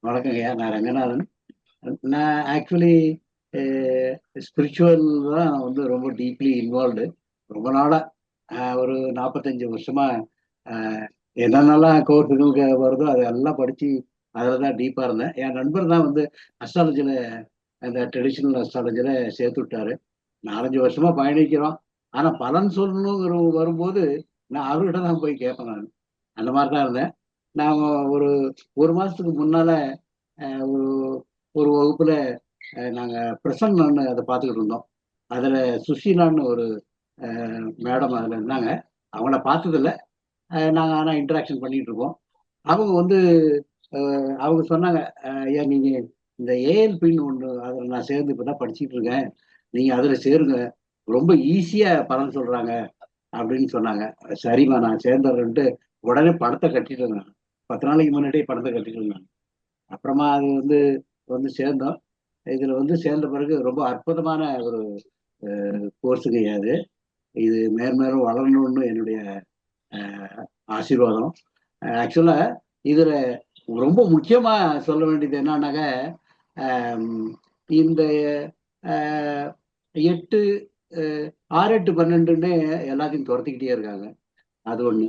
வணக்கங்கய்யா. நான் ரங்கநாதன். நான் actually spiritual தான் வந்து ரொம்ப டீப்லி இன்வால்வ்டு. ரொம்ப நாளா ஒரு 45 வருஷமா அஹ், என்னென்னலாம் கோர்ஸுகளுக்கு வருதோ அதெல்லாம் படிச்சு அதில் தான் டீப்பாக இருந்தேன். என் நண்பர் தான் வந்து அஸ்ட்ராலஜியில், அந்த ட்ரெடிஷ்னல் அஸ்ட்ராலஜியில் சேர்த்து விட்டாரு. 4 5 வருஷமா பயணிக்கிறோம். ஆனால் பலன் சொல்லணுங்கிற வரும்போது நான் அவர்கிட்ட தான் போய் கேட்பேன். நான் அந்த மாதிரி தான் இருந்தேன். நான் ஒரு ஒரு மாதத்துக்கு முன்னால ஒரு ஒரு வகுப்புல நாங்க பிரசன்னு அதை பார்த்துக்கிட்டு இருந்தோம். அதுல சுஷீலான்னு ஒரு மேடம் அதுல இருந்தாங்க. அவங்கள பார்த்ததில்ல. நாங்க ஆனா இன்டராக்ஷன் பண்ணிட்டு இருக்கோம். அவங்க வந்து அவங்க சொன்னாங்க, ஐயா நீங்க இந்த ஏஎல்பின்னு ஒண்ணு அதுல நான் சேர்ந்து இப்பதான் படிச்சுட்டு இருக்கேன், நீங்க அதுல சேருங்க, ரொம்ப ஈஸியா பலன் சொல்றாங்க அப்படின்னு சொன்னாங்க. சரிம்மா நான் சேர்ந்துடுறேன்ட்டு உடனே பணத்தை கட்டிட்டேன். நான் 10 நாளைக்கு முன்னாடியே பணத்தை கட்டிட்டேன் நான். அப்புறமா அது வந்து வந்து சேர்ந்தோம். இதுல வந்து சேர்ந்த பிறகு ரொம்ப அற்புதமான ஒரு கோர்ஸுங்க அது. இது மேன்மேலும் வளரணும்னு என்னுடைய ஆசீர்வாதம். ஆக்சுவலா இதுல ரொம்ப முக்கியமா சொல்ல வேண்டியது என்னன்னாக்க, ஆம், இந்த ஆஹ், 8 6 8 12ன்னு எல்லாத்தையும் துரத்திக்கிட்டே இருக்காங்க. அது ஒண்ணு.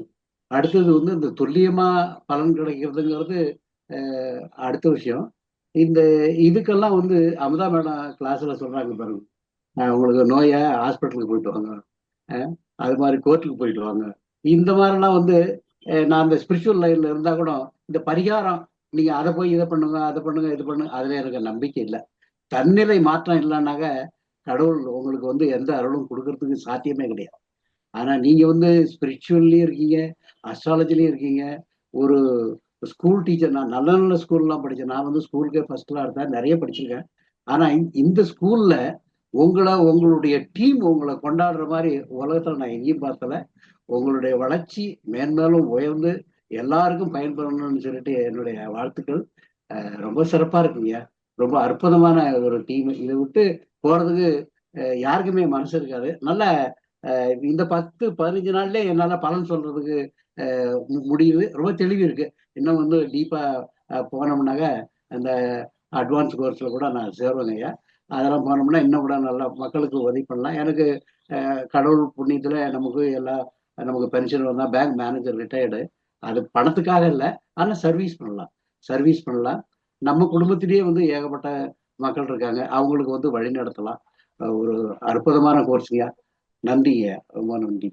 அடுத்தது வந்து இந்த துல்லியமா பலன் கிடைக்கிறதுங்கிறது அடுத்த விஷயம். இந்த இதுக்கெல்லாம் வந்து அமுதா மேடம் கிளாஸ்ல சொல்றாங்க பாருங்க, உங்களுக்கு நோயை ஹாஸ்பிட்டலுக்கு போயிட்டு வாங்க, அஹ் அது மாதிரி கோர்ட்டுக்கு போயிட்டு வாங்க. இந்த மாதிரிலாம் வந்து நான் அந்த ஸ்பிரிச்சுவல் லைன்ல இருந்தா கூட இந்த பரிகாரம், நீங்க அதை போய் இதை பண்ணுங்க, அதை பண்ணுங்க, இது பண்ணுங்க, அதுல எனக்கு நம்பிக்கை இல்லை. தன்னிலை மாற்றம் இல்லைன்னாக்க கடவுள் உங்களுக்கு வந்து எந்த அருளும் கொடுக்கறதுக்கு சாத்தியமே கிடையாது. ஆனா நீங்க வந்து ஸ்பிரிச்சுவல்லயும் இருக்கீங்க, அஸ்ட்ராலஜிலையும் இருக்கீங்க. ஒரு ஸ்கூல் டீச்சர், நான் நல்ல நல்ல ஸ்கூல்லாம் படிச்சேன். நான் வந்து ஸ்கூலுக்கே ஃபர்ஸ்ட்லாம் இருந்தேன், நிறைய படிச்சிருக்கேன். ஆனா இந்த ஸ்கூல்ல உங்களுடைய டீம் உங்களை கொண்டாடுற மாதிரி உலகத்துல நான் எங்கேயும் பார்த்தல. உங்களுடைய வளர்ச்சி மேன்மேலும் உயர்ந்து எல்லாருக்கும் பயன்படணும்னு சொல்லிட்டு என்னுடைய வாழ்த்துக்கள். ரொம்ப சிறப்பா இருக்குங்க. ரொம்ப அற்புதமான ஒரு டீம். இதை விட்டு போறதுக்கு யாருக்குமே மனசு இருக்காது. நல்ல இந்த 10 15 நாள்லயே என்னால பலன் சொல்றதுக்கு முடியுது. ரொம்ப தெளிவு இருக்கு. இன்னும் வந்து டீப்பா போனோம்னாக்க அந்த அட்வான்ஸ் கோர்ஸ்ல கூட நான் சேருவேங்க ஐயா. அதெல்லாம் போனோம்னா இன்னும் கூட நல்லா மக்களுக்கு உதவி பண்ணலாம். எனக்கு கடவுள் புண்ணியத்துல நமக்கு பென்ஷன் வந்தா, பேங்க் மேனேஜர் ரிட்டையர்டு. அது பணத்துக்காக இல்லை, ஆனா சர்வீஸ் பண்ணலாம். சர்வீஸ் பண்ணலாம். நம்ம குடும்பத்திலேயே வந்து ஏகப்பட்ட மக்கள் இருக்காங்க, அவங்களுக்கு வந்து வழி நடத்தலாம். ஒரு அற்புதமான கோர்ஸுங்க. நன்றிங்க, ரொம்ப நன்றி.